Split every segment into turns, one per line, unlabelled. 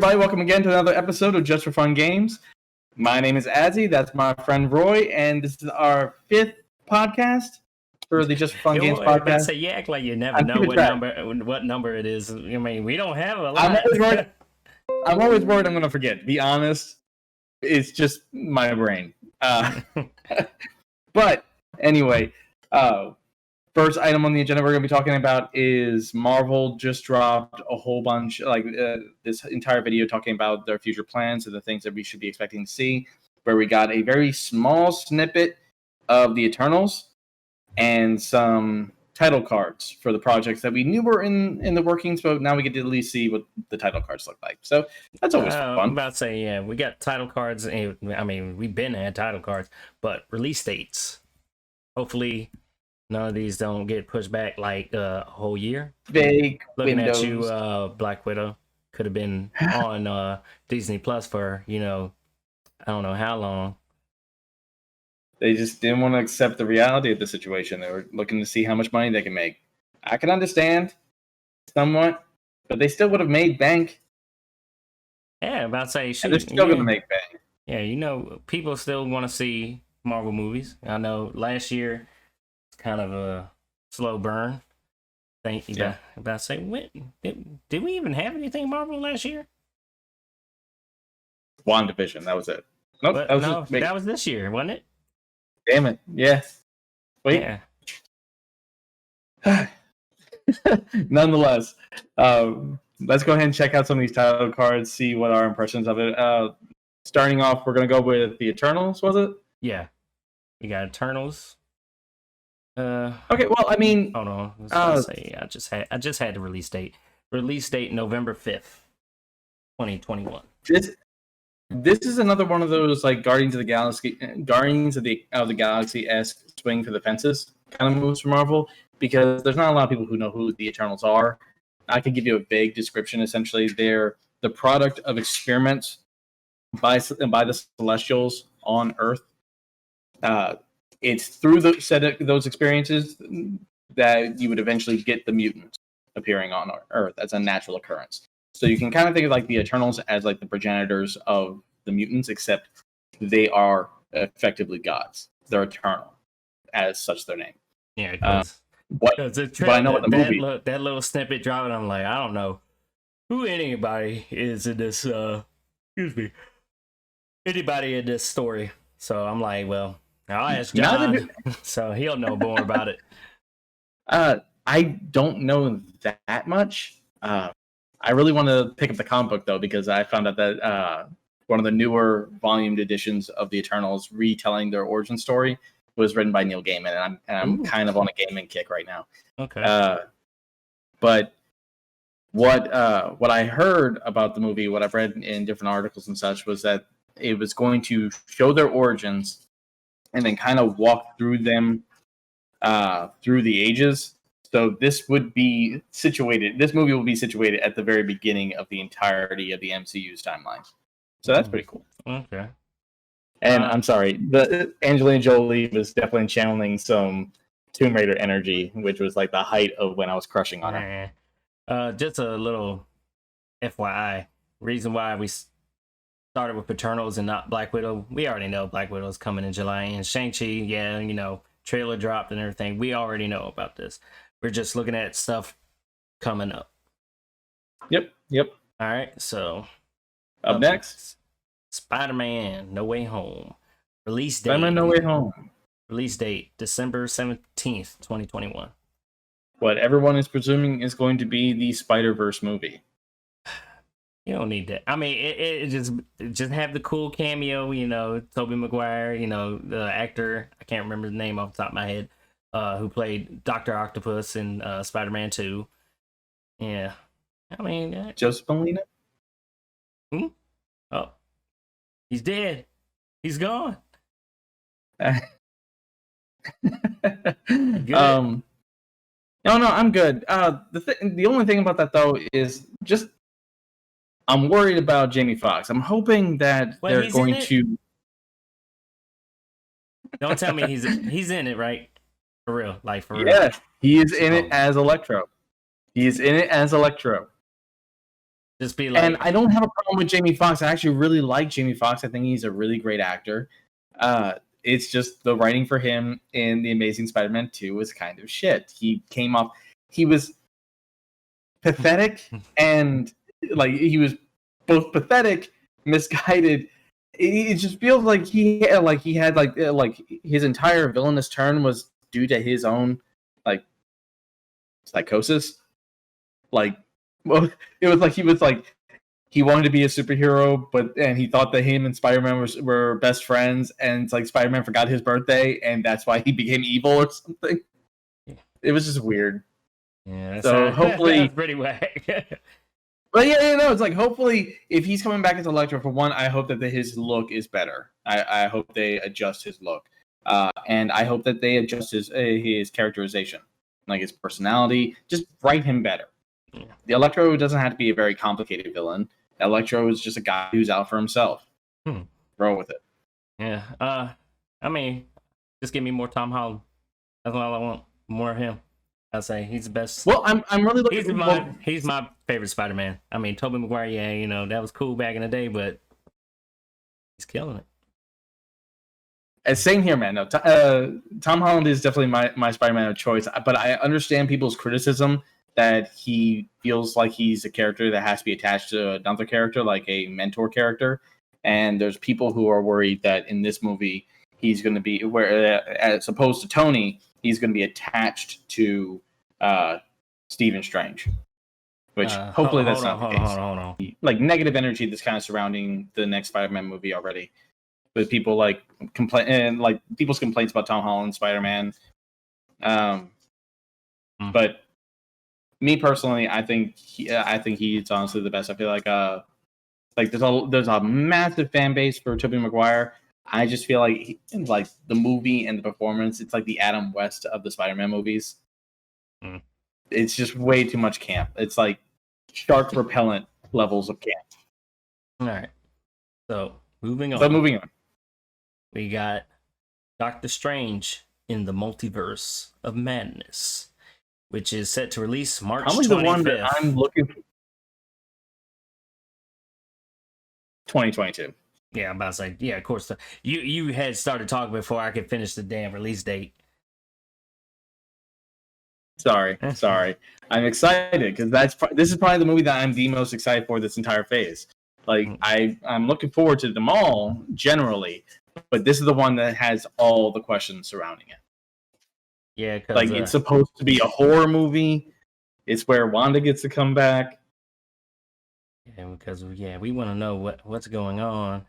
everybody. Welcome again to another episode of Just for Fun Games. My name is Azzy. That's my friend Roy, and this is our 5th podcast for the Just for Fun Games podcast.
You act like you never know what number it is. I mean, we don't have a lot.
I'm always worried I'm going to forget. Be honest, it's just my brain. But anyway, first item on the agenda we're going to be talking about is Marvel just dropped a whole bunch, this entire video talking about their future plans and the things that we should be expecting to see, where we got a very small snippet of the Eternals and some title cards for the projects that we knew were in the workings, but now we get to at least see what the title cards look like. So that's always fun.
I'm about to say, yeah, we got title cards. I mean, we've been had title cards, but release dates. Hopefully none of these don't get pushed back like a whole year.
Fake
Looking
windows.
at you, Black Widow could have been on Disney Plus for, I don't know how long.
They just didn't want to accept the reality of the situation. They were looking to see how much money they can make. I can understand somewhat, but they still would have made bank.
Yeah, I'm about to say,
they're still going to make bank.
Yeah, people still want to see Marvel movies. I know last year kind of a slow burn. About to say, did we even have anything Marvel last year?
WandaVision, that was it. Nope,
that was this year, wasn't it?
Damn it! Yeah. Wait.
Yeah.
Nonetheless, let's go ahead and check out some of these title cards. See what our impressions of it. Starting off, we're gonna go with the Eternals. Was it?
Yeah. We got Eternals.
Okay, well, I mean,
hold on. I just had the release date. Release date November 5th, 2021.
This is another one of those like Guardians of the Galaxy-esque swing for the fences kind of moves from Marvel, because there's not a lot of people who know who the Eternals are. I could give you a vague description. Essentially, they're the product of experiments by the Celestials on Earth. It's through those experiences that you would eventually get the mutants appearing on Earth as a natural occurrence. So you can kind of think of like the Eternals as like the progenitors of the mutants, except they are effectively gods. They're eternal, as such their name.
Yeah, because
but I know what the movie.
That little snippet dropping, I'm like, I don't know who anybody is in this. Anybody in this story. So I'm like, well, I'll ask John, so he'll know more about it.
I don't know that much. I really want to pick up the comic book, though, because I found out that one of the newer volumed editions of the Eternals retelling their origin story was written by Neil Gaiman, and I'm kind of on a Gaiman kick right now.
Okay.
But what I heard about the movie, what I've read in different articles and such, was that it was going to show their origins and then kind of walk through them through the ages. So this would be situated. This movie will be situated at the very beginning of the entirety of the MCU's timeline. So that's pretty cool.
Okay.
And I'm sorry, the Angelina Jolie was definitely channeling some Tomb Raider energy, which was like the height of when I was crushing on her.
Just a little FYI. Reason why we started with Eternals and not Black Widow. We already know Black Widow is coming in July, and Shang-Chi, trailer dropped and everything. We already know about this. We're just looking at stuff coming up.
Yep.
All right, so
up next,
SpiderMan No Way Home. Release date.
SpiderMan No Way Home.
Release date December 17th, 2021.
What everyone is presuming is going to be the Spider-Verse movie.
You don't need that. I mean, it just have the cool cameo, Tobey Maguire, the actor, I can't remember the name off the top of my head, who played Dr. Octopus in Spider-Man 2. Yeah. I mean...
Joseph Molina?
Oh. He's dead. He's gone.
No, I'm good. The only thing about that, though, is just... I'm worried about Jamie Foxx. I'm hoping that they're going to...
Don't tell me he's in it, right? For real, for real.
Yeah, he is in it as Electro. He is in it as Electro.
Just be like,
and I don't have a problem with Jamie Foxx. I actually really like Jamie Foxx. I think he's a really great actor. It's just the writing for him in The Amazing Spider-Man 2 was kind of shit. He was pathetic and like he was both pathetic, misguided. It just feels like he had his entire villainous turn was due to his own like psychosis. Like, well, it was like he wanted to be a superhero, and he thought that him and Spider-Man were best friends, and it's like Spider-Man forgot his birthday, and that's why he became evil or something. It was just weird.
Yeah,
so hopefully
that's pretty whack.
But yeah, no, it's like hopefully if he's coming back as Electro, for one, I hope that his look is better. I hope they adjust his look, and I hope that they adjust his characterization, like his personality, just write him better.
Yeah.
The Electro doesn't have to be a very complicated villain. Electro is just a guy who's out for himself. Roll with it.
Yeah. I mean, just give me more Tom Holland. That's all I want. More of him. I'll say he's the best.
Well, I'm really looking.
He's my favorite Spider-Man. I mean, Tobey Maguire. Yeah, that was cool back in the day, but he's killing it.
And same here, man. No, Tom Holland is definitely my Spider-Man of choice. But I understand people's criticism that he feels like he's a character that has to be attached to another character, like a mentor character. And there's people who are worried that in this movie he's going to be, as opposed to Tony, he's going to be attached to Stephen Strange. Which hopefully that's not the case.
Hold on.
Like negative energy that's kind of surrounding the next Spider-Man movie already. With people like people's complaints about Tom Holland Spider-Man. But me personally, I think he's honestly the best. I feel like there's a massive fan base for Tobey Maguire. I just feel like the movie and the performance, it's like the Adam West of the Spider-Man movies. It's just way too much camp. It's like shark repellent levels of camp.
All right. So moving on. We got Doctor Strange in the Multiverse of Madness, which is set to release March 25th.
Probably the one that I'm looking for. 2022.
Yeah, I'm about to say, yeah, of course. You had started talking before I could finish the damn release date.
Sorry. I'm excited because this is probably the movie that I'm the most excited for this entire phase. Like I'm looking forward to them all generally, but this is the one that has all the questions surrounding it.
Yeah,
like it's supposed to be a horror movie. It's where Wanda gets to come back.
Yeah, because we want to know what's going on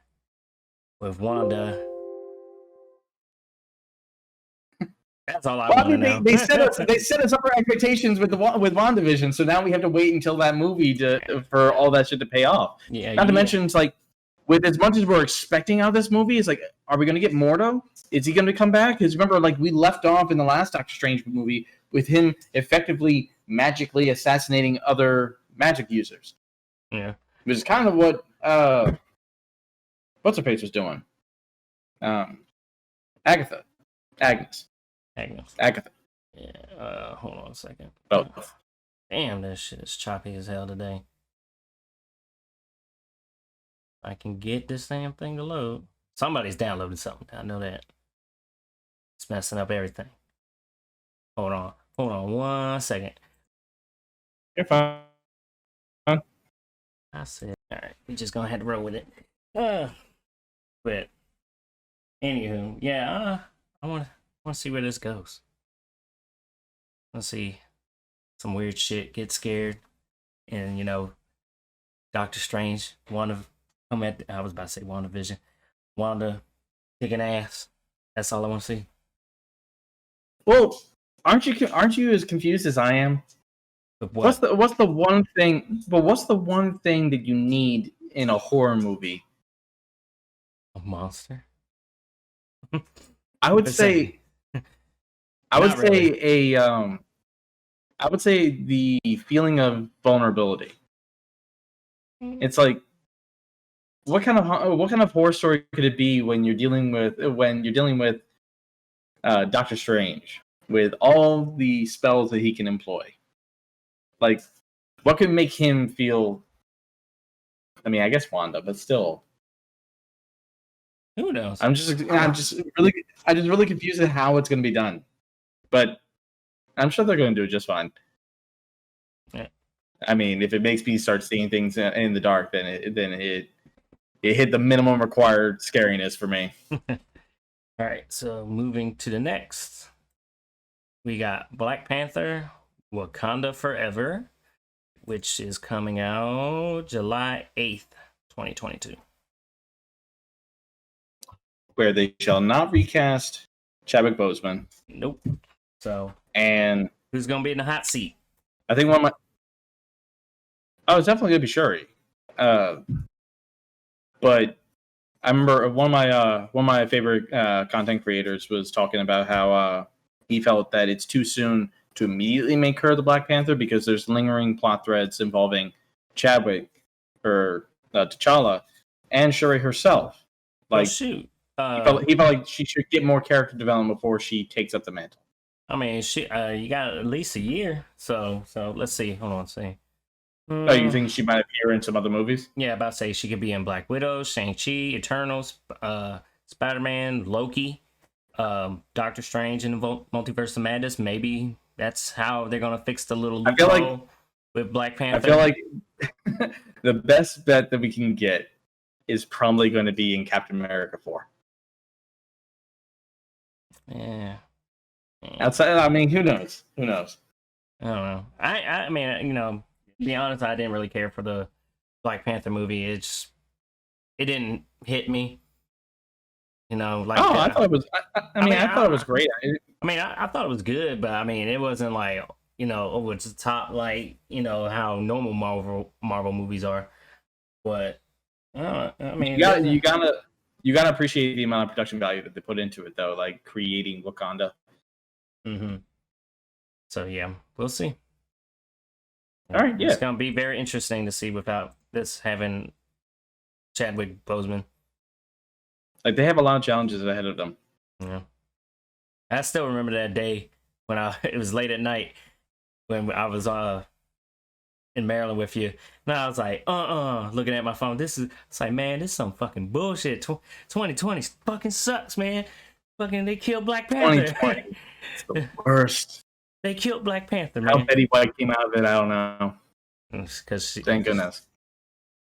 with Wanda. That's all I want to know.
They set us up for expectations with WandaVision, so now we have to wait until that movie for all that shit to pay off.
Yeah,
Not to mention, it's like with as much as we're expecting out of this movie, it's like, are we going to get Mordo? Is he going to come back? Because remember, like we left off in the last Doctor Strange movie with him effectively magically assassinating other magic users.
Yeah,
which is kind of what what's her face was doing. Agnes.
Yeah. Hold on a second.
Both.
Damn, this shit is choppy as hell today. I can get this damn thing to load. Somebody's downloading something. I know that. It's messing up everything. Hold on 1 second.
You're fine.
I said, all right, we just gonna have to roll with it. But anywho, yeah, I want to see where this goes. Let's see, some weird shit, get scared, and Doctor Strange, I was about to say WandaVision, Wanda kicking ass. That's all I want to see.
Well, aren't you as confused as I am? What's the one thing? But what's the one thing that you need in a horror movie?
A monster.
I would say the feeling of vulnerability. It's like what kind of horror story could it be when you're dealing with Doctor Strange with all the spells that he can employ? Like, what could make him feel I mean, I guess Wanda, but still.
Who knows?
I'm just really confused at how it's going to be done, but I'm sure they're going to do it just fine.
Yeah.
I mean, if it makes me start seeing things in the dark, then it hit the minimum required scariness for me.
All right, so moving to the next, we got Black Panther: Wakanda Forever, which is coming out July 8th, 2022.
Where they shall not recast Chadwick Boseman.
Nope. So,
and
who's gonna be in the hot seat?
I think it's definitely gonna be Shuri. But I remember one of my favorite content creators was talking about how he felt that it's too soon to immediately make her the Black Panther because there's lingering plot threads involving Chadwick or T'Challa and Shuri herself. Like,
shoot.
He felt like she should get more character development before she takes up the mantle.
I mean, you got at least a year, so let's see. Hold on, let's see.
Oh, you think she might appear in some other movies?
Yeah, about to say she could be in Black Widow, Shang-Chi, Eternals, Spider-Man, Loki, Doctor Strange in the Multiverse of Madness. Maybe that's how they're gonna fix the little loophole with Black Panther.
I feel like the best bet that we can get is probably going to be in Captain America 4.
Yeah.
Outside, I mean, who knows? Who knows?
I don't know. I mean, to be honest, I didn't really care for the Black Panther movie. It didn't hit me. I thought it was. I thought it was great. I thought it was good, but I mean, it wasn't like over the top like how normal Marvel movies are. But I mean,
you gotta appreciate the amount of production value that they put into it, though, like creating Wakanda.
Mm-hmm. So yeah, we'll see.
All right, yeah,
it's gonna be very interesting to see without this having Chadwick Boseman.
Like, they have a lot of challenges ahead of them.
Yeah, I still remember that day when it was late at night when I was in Maryland with you, and I was like, looking at my phone. It's like, man, this is some fucking bullshit. 2020 fucking sucks, man. Fucking, they killed Black Panther.
2020, it's the worst.
They killed Black Panther, man.
How Betty White came out of it, I don't know.
Thank
goodness.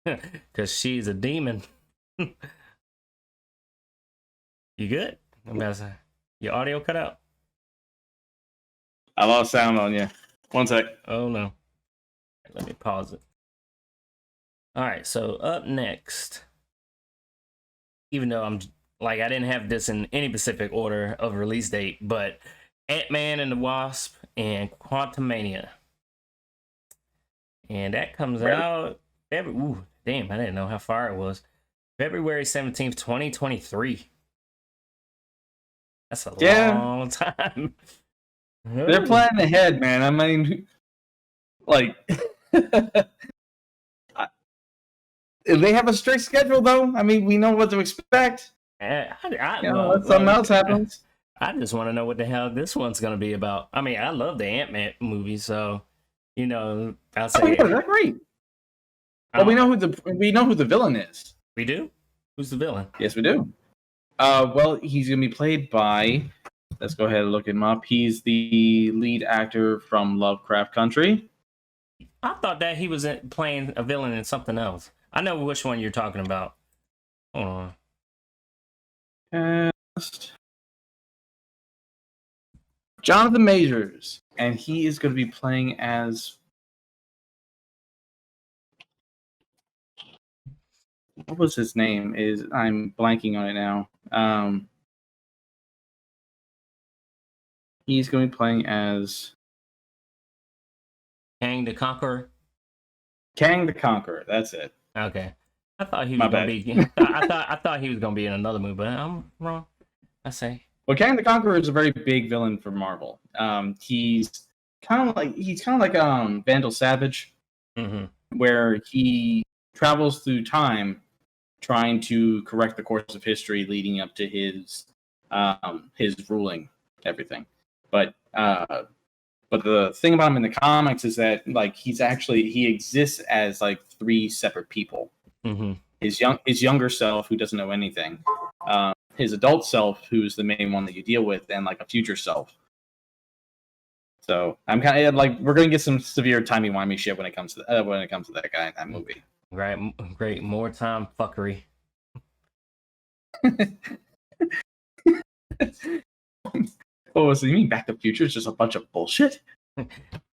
Because she's a demon. You good? Your audio cut out.
I lost sound on you. One sec.
Oh no. Let me pause it. All right, so up next, even though I didn't have this in any specific order of release date, but AntMan and the Wasp and Quantumania. And that comes out damn, I didn't know how far it was. February 17th, 2023. That's a long time.
They're planning ahead, man. I mean, like, if they have a strict schedule, though, I mean, we know what to expect. Something else happens.
I just want to know what the hell this one's going to be about. I mean, I love the Ant-Man movie, so I'll say.
Oh, yeah, that's great. Well, we know who the villain is.
We do? Who's the villain?
Yes, we do. Well, he's going to be played by. Let's go ahead and look him up. He's the lead actor from Lovecraft Country.
I thought that he was playing a villain in something else. I know which one you're talking about. Hold
on. Jonathan Majors, and he is going to be playing as. What was his name? I'm blanking on it now. He's going to be playing as
Kang the Conqueror.
Kang the Conqueror. That's it.
Okay. I thought he was going to be. I thought he was going to be in another movie, but I'm wrong. I say.
Well, Kang the Conqueror is a very big villain for Marvel. He's kind of like Vandal Savage, where he travels through time, trying to correct the course of history leading up to his ruling everything. But the thing about him in the comics is that he exists as like three separate people.
Mm-hmm.
His younger self who doesn't know anything, his adult self who's the main one that you deal with, and like a future self. So I'm kind of like we're gonna get some severe timey-wimey shit when it comes to that guy in that movie.
Right, great, more time fuckery.
Oh, so you mean Back to the Future is just a bunch of bullshit?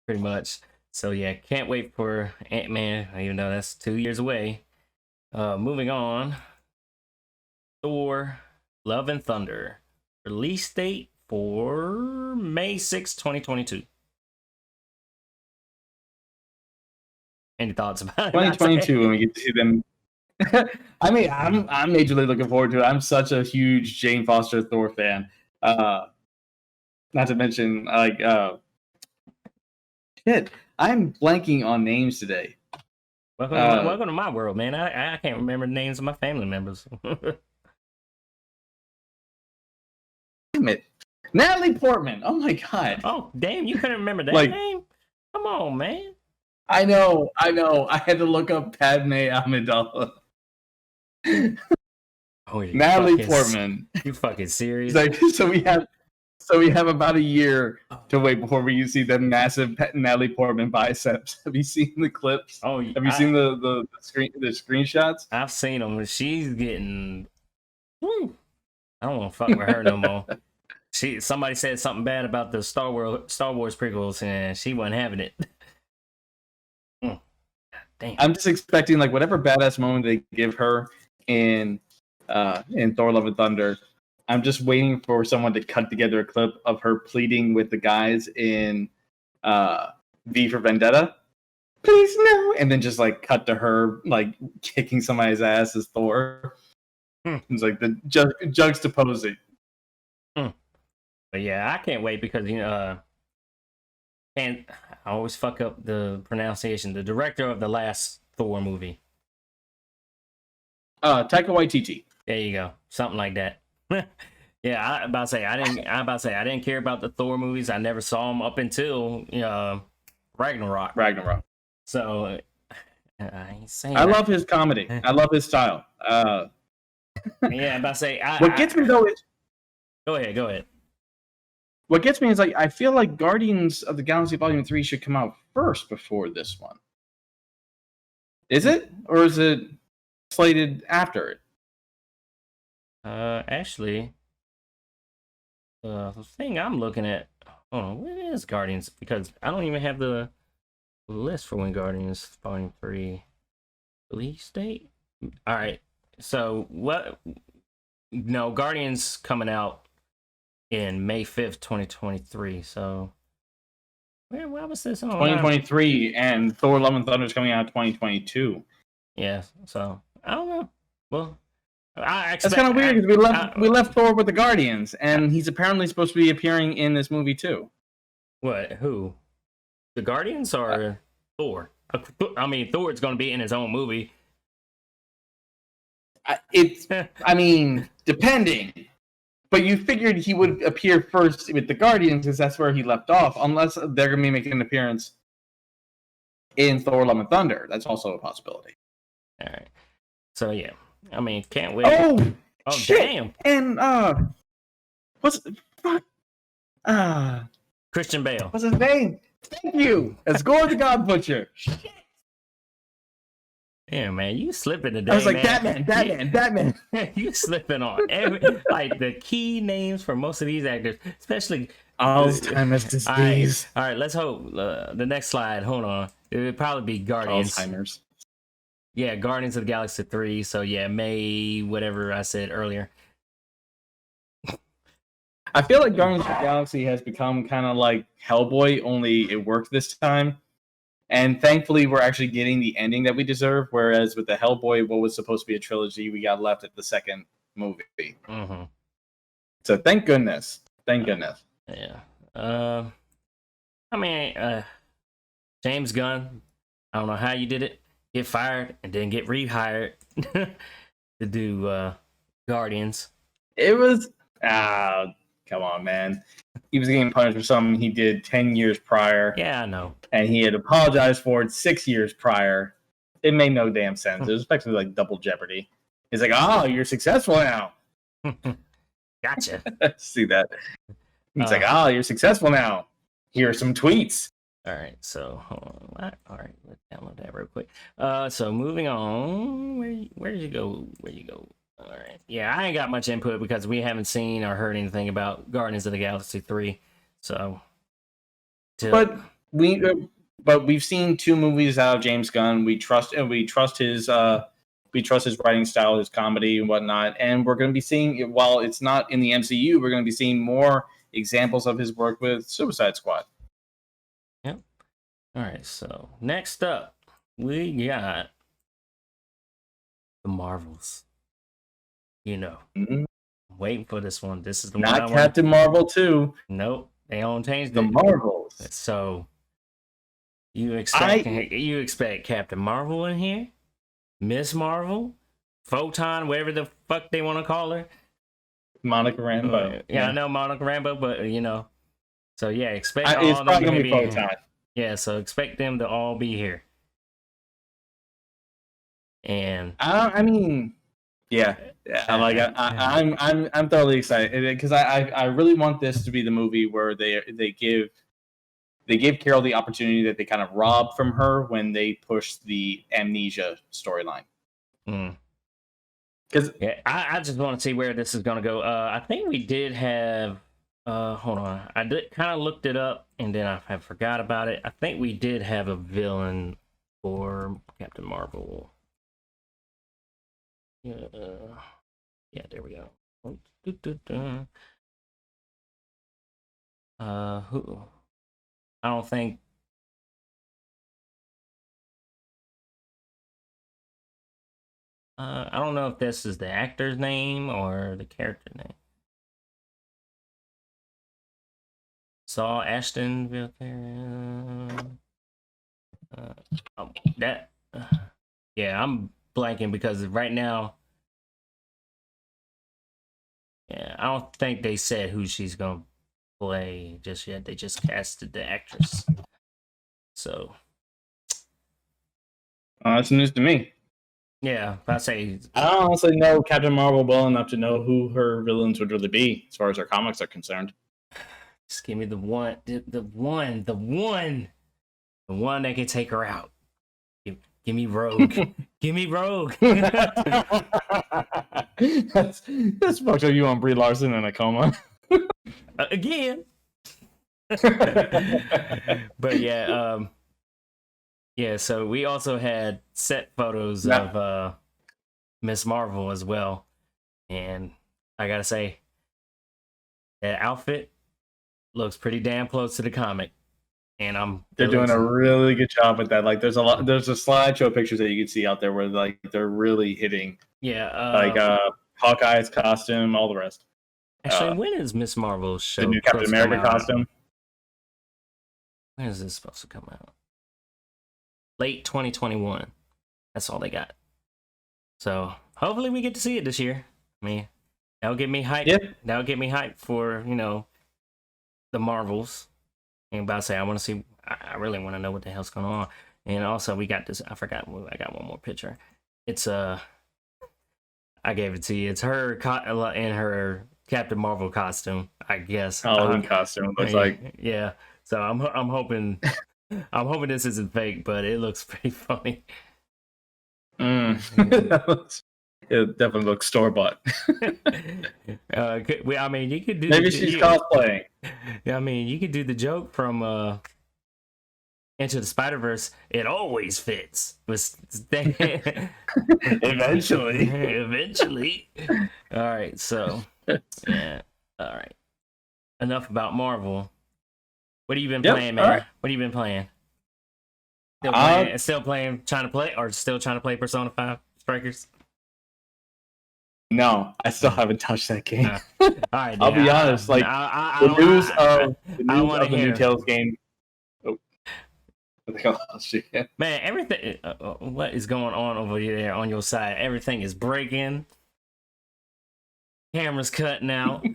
Pretty much. So yeah, can't wait for AntMan, even though that's 2 years away. Moving on, Thor: Love and Thunder, release date for May 6, 2022. Any thoughts about it?
2022 when we get to see them. I mean, I'm majorly looking forward to it. I'm such a huge Jane Foster Thor fan. Not to mention, like, shit, I'm blanking on names today.
Welcome to my world, man. I can't remember the names of my family members.
Damn it. Natalie Portman. Oh my god.
Oh, damn, you couldn't remember that name? Come on, man.
I know. I had to look up Padme Amidala.
Oh,
Natalie Portman.
You fucking serious?
Like, so we have about a year to wait before we see the massive Natalie Portman biceps. Have you seen the clips?
Oh,
have you seen the screenshots?
I've seen them. She's getting. Woo. I don't want to fuck with her no more. Somebody said something bad about the Star Wars prequels, and she wasn't having it. Damn.
I'm just expecting like whatever badass moment they give her in Thor: Love and Thunder. I'm just waiting for someone to cut together a clip of her pleading with the guys in V for Vendetta. Please no, and then just like cut to her like kicking somebody's ass as Thor. It's like the juxtaposing.
But yeah, I can't wait because and I always fuck up the pronunciation. The director of the last Thor movie,
Taika Waititi.
There you go, something like that. Yeah, I didn't care about the Thor movies. I never saw them up until Ragnarok. So I ain't saying.
I love his comedy. I love his style.
Yeah, I'm about to say.
What gets me though is.
Go ahead.
What gets me is like I feel like Guardians of the Galaxy Volume 3 should come out first before this one. Is it? Or is it slated after it?
Actually, the thing I'm looking at, hold on, when is Guardians? Because I don't even have the list for when Guardians Volume 3 release date. All right, so what? No, Guardians coming out in May 5th, 2023. So where was this on?
2023, and Thor: Love and Thunder is coming out in 2022.
Yeah, so I don't know. Well,
that's kind of weird because we left Thor with the Guardians, and he's apparently supposed to be appearing in this movie too.
What? Who? The Guardians or Thor? I mean, Thor's going to be in his own movie.
I mean, depending. But you figured he would appear first with the Guardians because that's where he left off, unless they're going to be making an appearance in Thor: Love and Thunder. That's also a possibility.
All right. So, yeah. I mean, can't wait.
Oh shit.
Damn.
And,
Christian Bale.
What's his name? Thank you. It's Gore the God Butcher. Shit.
Yeah, man, you slipping today.
I was like, Batman.
You slipping on like the key names for most of these actors, especially
Alzheimer's disease.
All right, let's hope the next slide. Hold on, it would probably be Guardians.
Alzheimer's.
Yeah, Guardians of the Galaxy 3. So yeah, May whatever I said earlier.
I feel like Guardians of the Galaxy has become kind of like Hellboy, only it worked this time. And thankfully, we're actually getting the ending that we deserve. Whereas with the Hellboy, what was supposed to be a trilogy, we got left at the second movie.
Mm-hmm.
So thank goodness.
Yeah. I mean, James Gunn, I don't know how you did it. Get fired and then get rehired to do Guardians.
It was... come on, man. He was getting punished for something he did 10 years prior.
Yeah, I know.
And he had apologized for it 6 years prior. it made no damn sense. It was effectively like double jeopardy. It's like, oh, you're successful now.
Gotcha.
See that? It's like, oh, you're successful now. Here are some tweets.
All right, so hold on. What? All right, let's download that real quick. So moving on, where did you go? Where you go? All right, yeah, I ain't got much input because we haven't seen or heard anything about Guardians of the Galaxy 3. So,
but we've seen 2 movies out of James Gunn. We trust his writing style, his comedy and whatnot, and we're going to be seeing, while it's not in the MCU, we're going to be seeing more examples of his work with Suicide Squad.
Yep. All right, so next up, we got the Marvels. Waiting for this one. This is the one.
Not Captain Marvel 2.
Nope, they don't change
the Marvels.
So you expect Captain Marvel in here, Miss Marvel, Photon, whatever the fuck they want to call her,
Monica Rambeau.
Yeah, I know Monica Rambeau, but so yeah, expect
it's
all
probably
them
gonna
to
be
be
Photon.
Yeah, so expect them to all be here. And
I mean, yeah, I'm thoroughly excited because I really want this to be the movie where they give Carol the opportunity that they kind of robbed from her when they pushed the Amnesia storyline. Because
I just want to see where this is going to go. I think we did have. Hold on, I did kind of looked it up and then I forgot about it. I think we did have a villain for Captain Marvel. Yeah, there we go. Who? I don't think. I don't know if this is the actor's name or the character name. Saul Ashton. Yeah, I'm blanking because right now. Yeah, I don't think they said who she's gonna play just yet. They just casted the actress. So.
That's news to me.
Yeah, I say
I don't honestly know Captain Marvel well enough to know who her villains would really be as far as her comics are concerned.
Just give me the one that can take her out. Give me Rogue. Give me Rogue.
That's fucked up. You want Brie Larson in a coma
again? But yeah, yeah. So we also had set photos of Miss Marvel as well, and I gotta say that outfit looks pretty damn close to the comic. And
they're doing a really good job with that. Like there's a slideshow pictures that you can see out there where like they're really hitting.
Yeah.
Like Hawkeye's costume, all the rest.
Actually, when is Miss Marvel's show?
The new Captain America costume.
When is this supposed to come out? Late 2021. That's all they got. So hopefully we get to see it this year. I mean, that'll get me hyped.
Yeah.
That'll get me hyped for, the Marvels. And about to say, I really want to know what the hell's going on. And also, we got this. I got one more picture. It's I gave it to you. It's her in her Captain Marvel costume, I guess.
Halloween costume looks like.
Yeah. So I'm hoping this isn't fake, but it looks pretty funny.
It definitely looks store bought.
I mean, you could do.
Maybe she's cosplaying.
Yeah, I mean, you could do the joke from Into the Spider-Verse. It always fits.
Eventually.
Eventually. All right. So, yeah. All right. Enough about Marvel. What have you been playing, man? Right. What have you been playing? Still playing, trying to play Persona 5 Strikers?
No, I still haven't touched that game.
All right,
I'll be honest. Like the news of the new Tales game. Oh,
man! Everything. What is going on over there on your side? Everything is breaking. Camera's cutting out.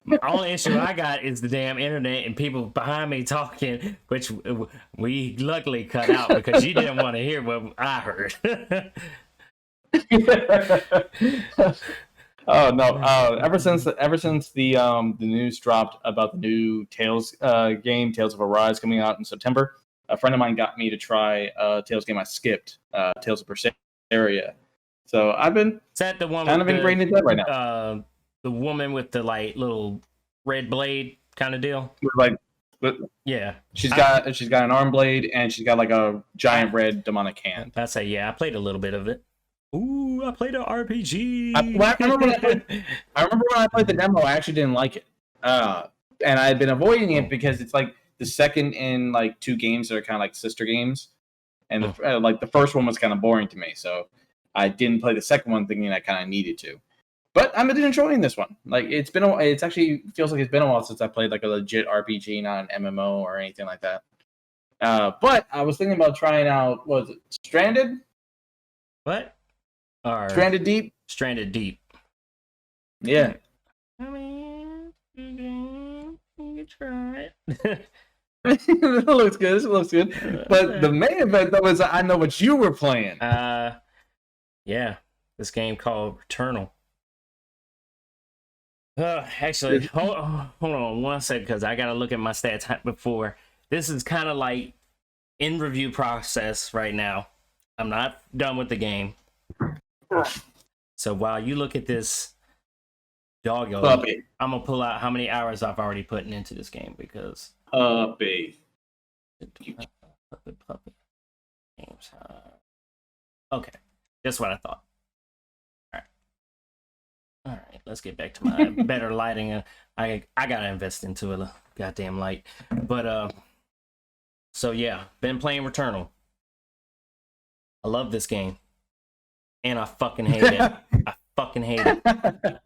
The only issue I got is the damn internet and people behind me talking, which we luckily cut out because you didn't want to hear what I heard.
Oh no! Ever since the news dropped about the new Tales game, Tales of Arise, coming out in September, a friend of mine got me to try a Tales game I skipped, Tales of Berseria. So I've been
Is that the one
kind of
with
ingrained into that right now.
The woman with the like little red blade kind of deal?
Yeah, she's got an arm blade and she's got like a giant red demonic hand.
I I played a little bit of it. Ooh, I played an RPG.
I remember when I played the demo, I actually didn't like it, and I had been avoiding it because it's like the second in like two games that are kind of like sister games, and the first one was kind of boring to me, so I didn't play the second one thinking I kind of needed to. But I'm enjoying this one. Like it's actually feels like it's been a while since I played like a legit RPG, not an MMO or anything like that. But I was thinking about trying out, what was it, Stranded?
What?
Stranded Deep?
Stranded Deep.
Yeah.
I mean, you can try it.
It looks good. It looks good. But the main event, though, is I know what you were playing.
Yeah. This game called Returnal. Actually, hold on one second, because I got to look at my stats before. This is kind of like in review process right now. I'm not done with the game. So while you look at this doggo, I'm gonna pull out how many hours I've already put into this game, because
puppy.
Games. Okay, that's what I thought. All right, let's get back to my better lighting. I gotta invest into a goddamn light. But so yeah, been playing Returnal. I love this game. And I fucking hate it. I fucking hate it.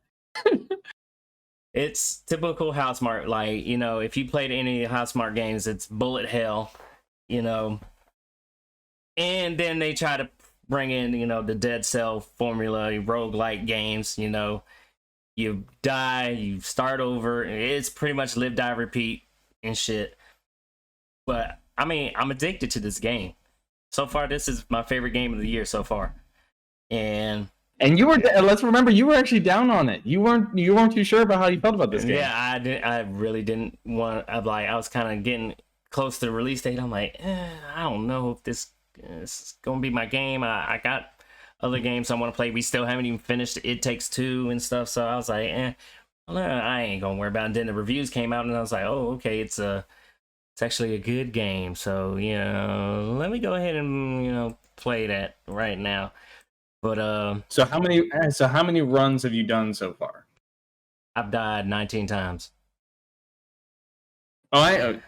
It's typical Housemarque. Like, you know, if you played any Housemarque games, it's bullet hell, you know. And then they try to bring in, you know, the Dead Cell formula, roguelike games, you know. You die, you start over. It's pretty much live, die, repeat and shit. But, I mean, I'm addicted to this game. So far, this is my favorite game of the year so far. And you were,
let's remember, you were actually down on it. You weren't too sure about how you felt about this game.
Yeah, I really didn't want. I was kind of getting close to the release date. I'm like, I don't know if this is gonna be my game. I got other games I want to play. We still haven't even finished It Takes Two and stuff. So I was like, I ain't gonna worry about it. And then the reviews came out, and I was like, oh, okay, it's actually a good game. So, you know, let me go ahead and, you know, play that right now. But
so how many runs have you done so far?
I've died 19 times.
I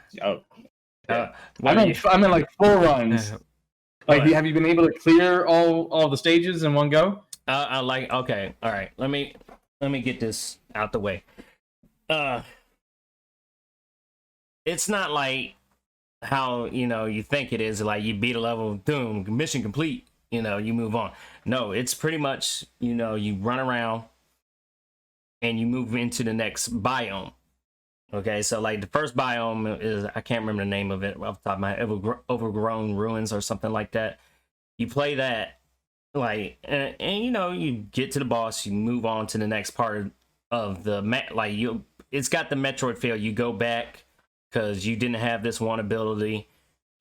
mean like 4 runs. Like, have you been able to clear all the stages in one go?
Okay, all right. Let me get this out the way. It's not like how, you know, you think it is. Like, you beat a level, boom, mission complete. You know, you move on. No, it's pretty much, you know, you run around and you move into the next biome. Okay, so like the first biome is, I can't remember the name of it off the top of my head, Overgrown Ruins or something like that. You play that, like, and you know, you get to the boss, you move on to the next part of the like it's got the Metroid feel. You go back because you didn't have this one ability,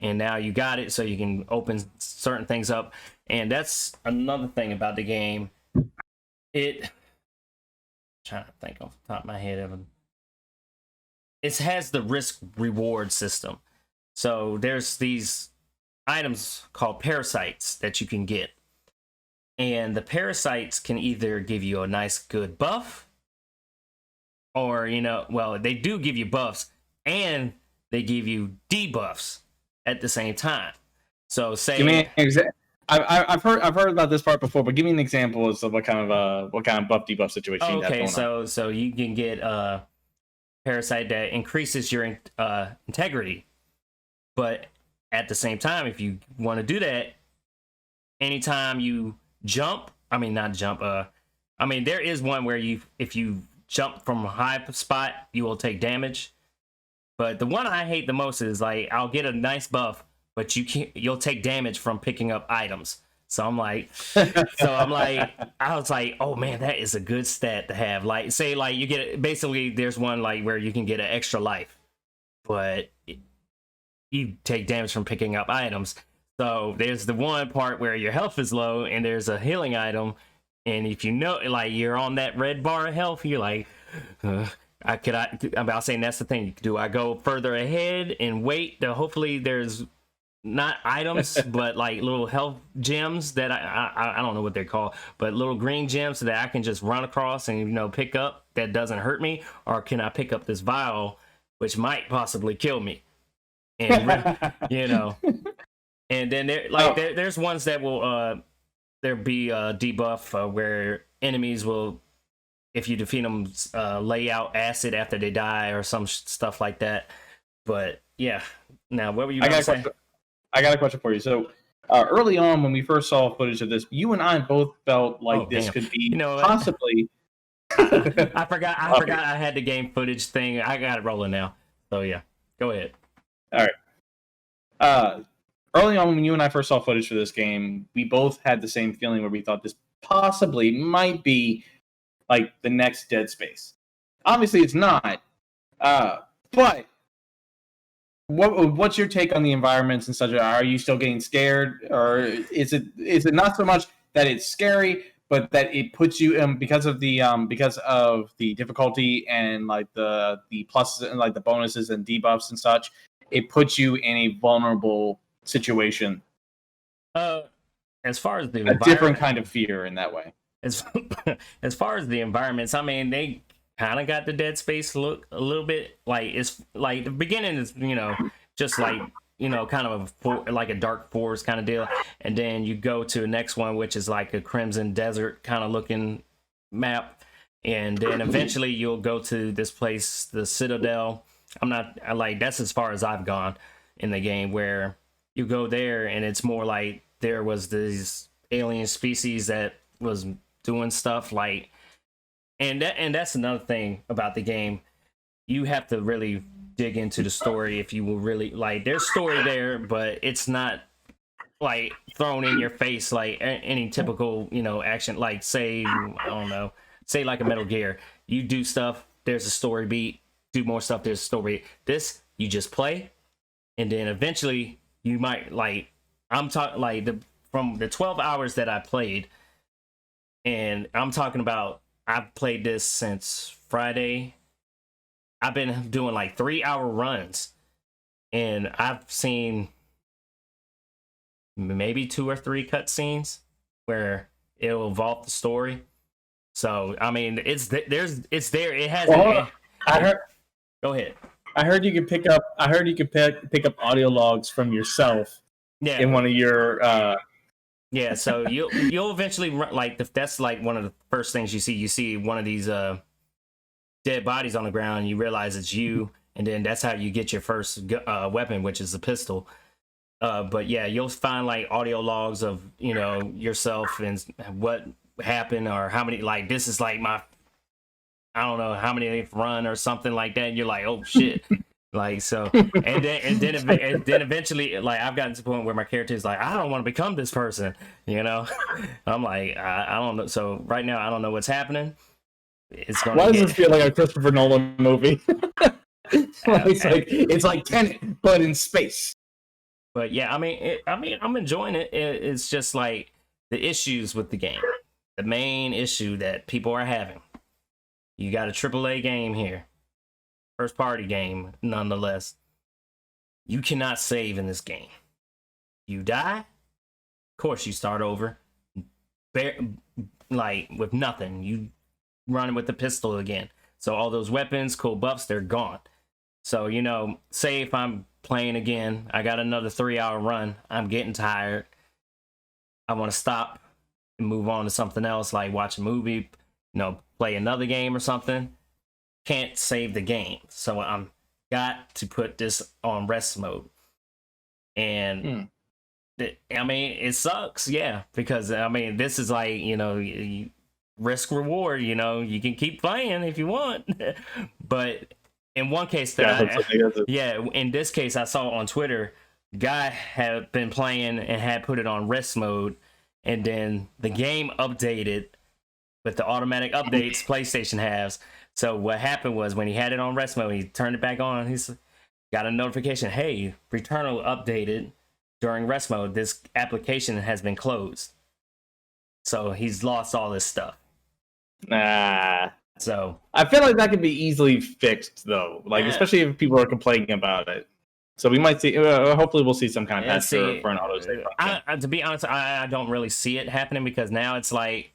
and now you got it, so you can open certain things up. And that's another thing about the game. I'm trying to think off the top of my head, Evan. It has the risk reward system. So there's these items called parasites that you can get. And the parasites can either give you a nice good buff, or, you know, well, they do give you buffs, and they give you debuffs at the same time. So say,
give me an example. I've heard about this part before, but give me an example of what kind of buff debuff situation you have going on.
So you can get a parasite that increases your integrity, but at the same time, if you want to do that, anytime you jump, there is one where if you jump from a high spot, you will take damage. But the one I hate the most is like I'll get a nice buff, but you'll take damage from picking up items. So I'm like, I was like, oh man, that is a good stat to have. Like, say, like you get basically there's one like where you can get an extra life, but you take damage from picking up items. So there's the one part where your health is low and there's a healing item, and if you know, like you're on that red bar of health, you're like, I'm saying that's the thing. Do I go further ahead and wait to hopefully there's not items, but like little health gems that I don't know what they're called, but little green gems so that I can just run across and pick up that doesn't hurt me, or can I pick up this vial which might possibly kill me? And and then there's ones that will there be a debuff where enemies will, if you defeat them, lay out acid after they die or some stuff like that. But yeah, now what were you gonna say?
I got a question for you. So early on, when we first saw footage of this, you and I both felt like this could be possibly.
I forgot I had the game footage thing. I got it rolling now. So yeah, go ahead.
All right. Early on, when you and I first saw footage for this game, we both had the same feeling where we thought this possibly might be like the next Dead Space. Obviously, it's not. But what's your take on the environments and such? Are you still getting scared, or is it not so much that it's scary, but that it puts you in because of the difficulty and like the pluses and like the bonuses and debuffs and such? It puts you in a vulnerable situation.
As far as the
different kind of fear in that way.
As far as the environments, I mean, they kind of got the Dead Space look a little bit. Like it's like the beginning is just like kind of like a dark forest kind of deal, and then you go to the next one, which is like a Crimson Desert kind of looking map, and then eventually you'll go to this place, the Citadel. That's as far as I've gone in the game, where you go there and it's more like there was these alien species that was doing stuff like, and that's another thing about the game. You have to really dig into the story if you will really like. There's story there, but it's not like thrown in your face like any typical action. Like say like a Metal Gear. You do stuff, there's a story beat. Do more stuff, there's a story. This you just play, and then eventually you might I'm talking like from the 12 hours that I played, and I'm talking about I've played this since Friday. I've been doing like 3-hour runs, and I've seen maybe 2 or 3 cutscenes where it'll evolve the story. So I mean, it's there. It has.
I heard.
Go ahead.
I heard you could pick up. Pick up audio logs from yourself.
Yeah.
In one of your.
Yeah. So you'll eventually that's like one of the first things you see. You see one of these dead bodies on the ground, and you realize it's you, and then that's how you get your first weapon, which is a pistol. But yeah, you'll find like audio logs of yourself and what happened, or how many this is like my. I don't know how many they've run or something like that. And you're like, oh shit. So, and then eventually, I've gotten to the point where my character is like, I don't want to become this person, I'm like, I don't know. So right now, I don't know what's happening.
Why does this feel like a Christopher Nolan movie? It's like Tenet, but in space.
But yeah, I mean, I'm enjoying it. It's just like the issues with the game. The main issue that people are having. You got a AAA game here. First party game, nonetheless. You cannot save in this game. You die, of course you start over. With nothing. You run with the pistol again. So all those weapons, cool buffs, they're gone. So, say if I'm playing again, I got another 3-hour run, I'm getting tired. I want to stop and move on to something else, like watch a movie, play another game or something. Can't save the game, so I'm got to put this on rest mode. And it sucks, yeah, because this is like risk reward. You know, you can keep playing if you want, but in one case in this case I saw on Twitter, guy had been playing and had put it on rest mode, and then the game updated with the automatic updates PlayStation has. So what happened was when he had it on rest mode, he turned it back on. He's got a notification, hey, Returnal updated during rest mode. This application has been closed. So he's lost all this stuff. So
I feel like that could be easily fixed, though. Like, especially if people are complaining about it. So we might see. Hopefully, we'll see some kind of patch for an autosave function.
To be honest, I don't really see it happening, because now it's like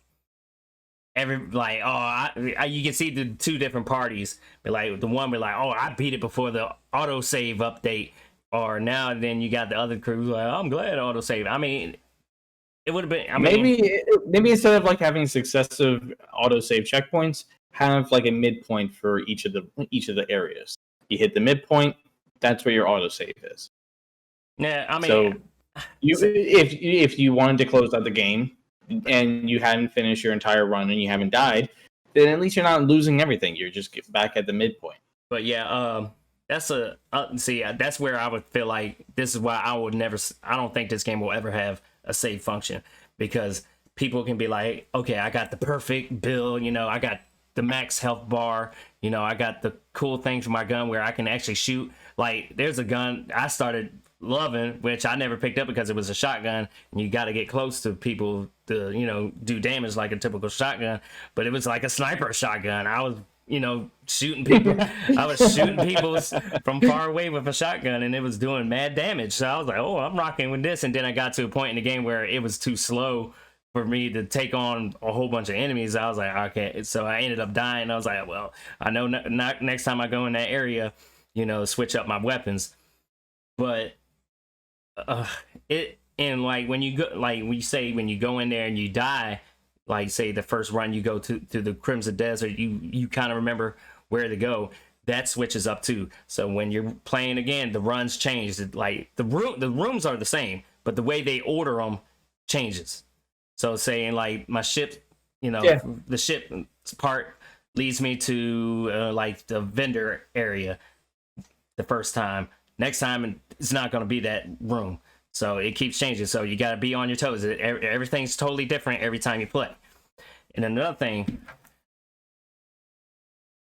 you can see the two different parties. But like the one be like, oh, I beat it before the autosave update, or now and then you got the other crew like, oh, I'm glad autosave. I mean, it would have been.
Maybe instead of like having successive autosave checkpoints, have like a midpoint for each of the areas. You hit the midpoint, that's where your autosave is.
Yeah, I mean,
so if you wanted to close out the game and you hadn't finished your entire run and you haven't died, then at least you're not losing everything. You're just back at the midpoint.
But yeah, that's that's where I would feel like this is why I don't think this game will ever have a save function, because people can be like, okay, I got the perfect build, you know, I got the max health bar, you know, I got the cool thing for my gun where I can actually shoot. Like, there's a gun I started loving, which I never picked up because it was a shotgun, and you got to get close to people to, you know, do damage like a typical shotgun, but it was like a sniper shotgun. I was, you know, shooting people. I was shooting people from far away with a shotgun, and it was doing mad damage. So I was like, oh, I'm rocking with this. And then I got to a point in the game where it was too slow for me to take on a whole bunch of enemies. I was like, okay. So I ended up dying. I was like, well, I know not next time I go in that area, you know, switch up my weapons. But and like when you go, like we say, when you go in there and you die, like say the first run you go to the Crimson Desert, you kind of remember where to go. That switches up too. So when you're playing again, the runs change. Like the rooms are the same, but the way they order them changes. So saying like my ship, you know, the ship part leads me to like the vendor area the first time. Next time it's not going to be that room. So it keeps changing. So you got to be on your toes. Everything's totally different every time you play. And another thing,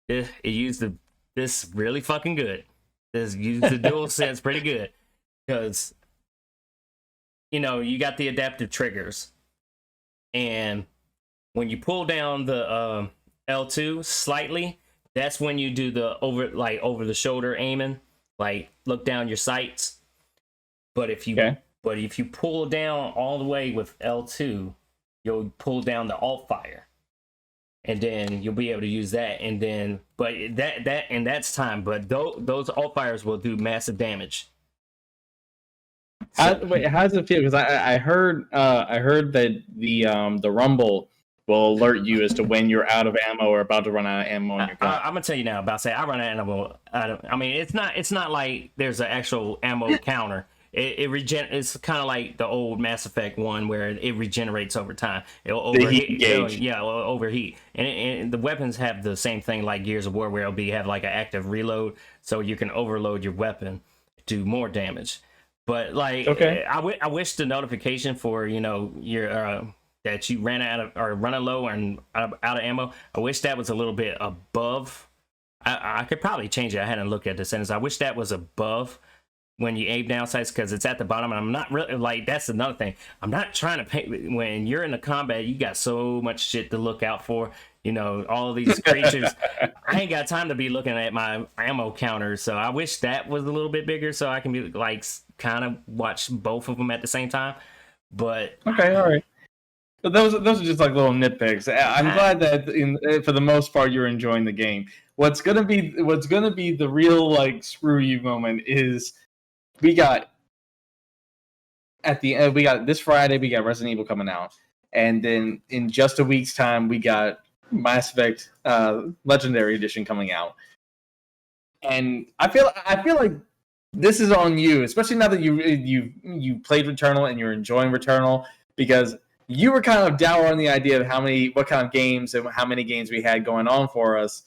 it used this really fucking good. This used the DualSense pretty good, because you know you got the adaptive triggers, and when you pull down the L2 slightly, that's when you do the over the shoulder aiming, like look down your sights. But if you pull down all the way with L2, you'll pull down the alt fire, and then you'll be able to use that. And then, but that's time. But those alt fires will do massive damage.
How does it feel? Because I heard that the rumble will alert you as to when you're out of ammo or about to run out of ammo on your gun.
I'm gonna tell you now. I run out of ammo. I mean, it's not like there's an actual ammo counter. It's kind of like the old Mass Effect 1 where it regenerates over time. It'll overheat. It'll overheat. And the weapons have the same thing like Gears of War, where it'll have like an active reload, so you can overload your weapon, do more damage. But like, I wish the notification for, you know, your that you ran out of or running low and out of ammo, I wish that was a little bit above. I could probably change it. I hadn't looked at the sentence. I wish that was above when you aim down sights, because it's at the bottom. And I'm not really, like, that's another thing. I'm not trying to pay. When you're in the combat, you got so much shit to look out for. You know, all these creatures. I ain't got time to be looking at my ammo counter. So I wish that was a little bit bigger, so I can be like kind of watch both of them at the same time. But
okay, all right. But those are just like little nitpicks. I'm glad that for the most part you're enjoying the game. What's gonna be the real like screw you moment is we got this Friday we got Resident Evil coming out, and then in just a week's time we got Mass Effect Legendary Edition coming out. And I feel like this is on you, especially now that you played Returnal and you're enjoying Returnal, because you were kind of dour on the idea of what kind of games and how many games we had going on for us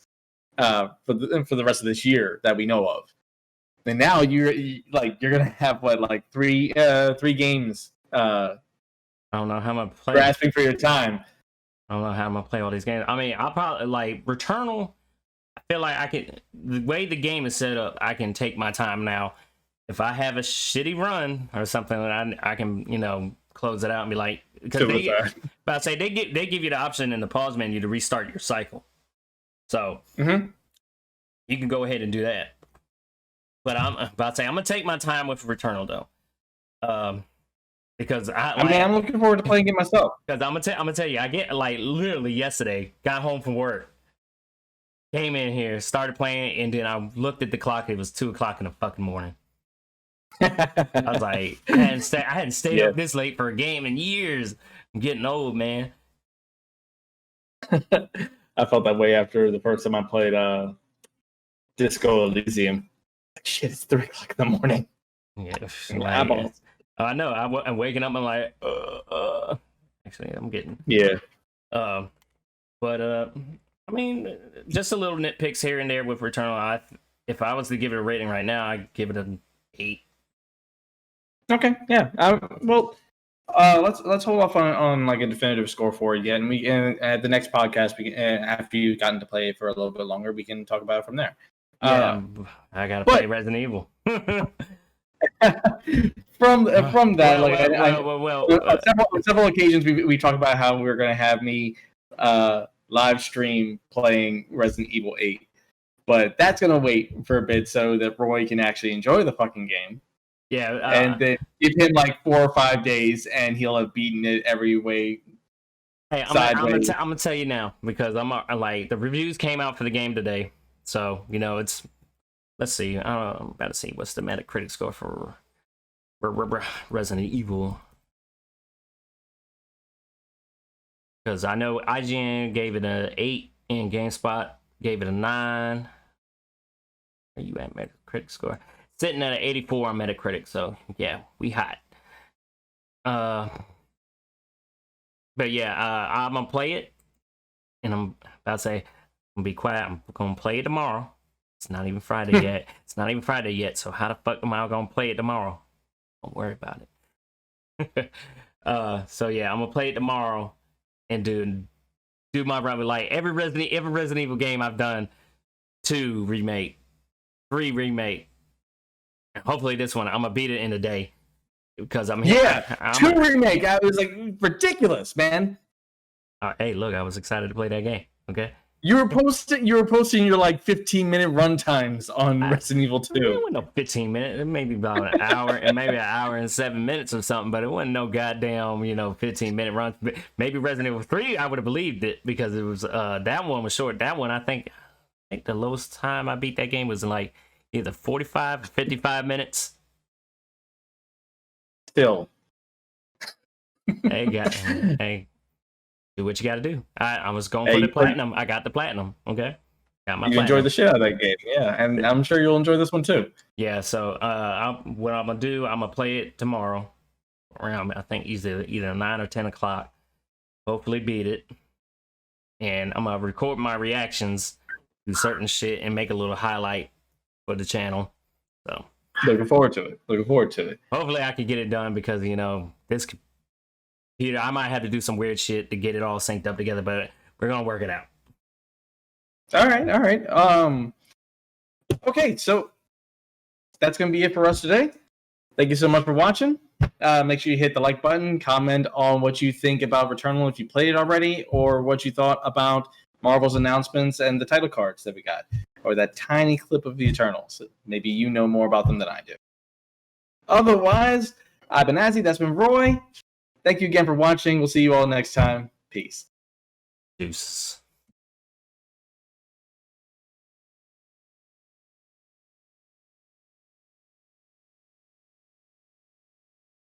for the rest of this year that we know of. And now you're gonna have three games.
I don't know how I'm gonna play.
Grasping for your time.
I don't know how I'm gonna play all these games. I mean, I'll probably like Returnal. I feel like I can. The way the game is set up, I can take my time now. If I have a shitty run or something, I can close it out and be like, because they give you the option in the pause menu to restart your cycle. So you can go ahead and do that. But I'm gonna take my time with Returnal though, because I'm
looking forward to playing it myself.
Because I'm gonna tell you, I get literally yesterday, got home from work, came in here, started playing, and then I looked at the clock. It was 2:00 in the fucking morning. I was like, I hadn't stayed up this late for a game in years. I'm getting old, man.
I felt that way after the first time I played Disco Elysium. Shit, it's 3:00 in the morning.
Yeah, I know. I'm waking up. I'm like, actually, I'm getting but I mean, just a little nitpicks here and there with Returnal. If I was to give it a rating right now, I'd give it an 8.
Okay, yeah. Let's hold off on like a definitive score for it yet, and we at the next podcast, after you've gotten to play it for a little bit longer, we can talk about it from there.
Yeah, I gotta play Resident Evil.
from that, on several occasions we talked about how we were going to have me live stream playing Resident Evil 8, but that's going to wait for a bit so that Roy can actually enjoy the fucking game.
Yeah,
and then give him like 4 or 5 days, and he'll have beaten it every way.
Hey, I'm gonna tell you now, because I'm like, the reviews came out for the game today, so it's. Let's see. I'm about to see what's the Metacritic score for Resident Evil, because I know IGN gave it an 8 and GameSpot gave it a 9. Where you at Metacritic score? Sitting at an 84 on Metacritic, so yeah, we hot. But yeah, I'm gonna play it, and I'm about to say, I'm gonna be quiet. I'm gonna play it tomorrow. It's not even Friday yet. So how the fuck am I gonna play it tomorrow? Don't worry about it. So yeah, I'm gonna play it tomorrow and do my run with like every Resident Evil game I've done. 2 remake, 3 remake. Hopefully this one I'm gonna beat it in a day, because I'm
2 remake. I was like, ridiculous, man.
Hey, look, I was excited to play that game. Okay.
You were posting your like 15-minute run times on Resident Evil 2.
It wasn't no 15 minutes. Maybe about an hour, and maybe an hour and 7 minutes or something. But it wasn't no goddamn 15-minute run. Maybe Resident Evil 3, I would have believed it, because it was that one was short. That one, I think the lowest time I beat that game was in like either 45 or 55 minutes.
Still.
Hey, do what you got to do. I was going for the platinum. I got the platinum. Okay. Got my platinum.
Enjoyed the shit out of that game. Yeah. And I'm sure you'll enjoy this one too.
Yeah. So what I'm going to do, I'm going to play it tomorrow around, I think, either 9 or 10 o'clock. Hopefully beat it. And I'm going to record my reactions to certain shit and make a little highlight for the channel. So
looking forward to it.
Hopefully I can get it done, because this computer, I might have to do some weird shit to get it all synced up together, but we're gonna work it out.
All right. Okay, so that's gonna be it for us today. Thank you so much for watching. Make sure you hit the like button, comment on what you think about Returnal if you played it already, or what you thought about Marvel's announcements and the title cards that we got, or that tiny clip of the Eternals. Maybe you know more about them than I do. Otherwise, I've been Azzy, that's been Roy. Thank you again for watching. We'll see you all next time. Peace.
Deuces.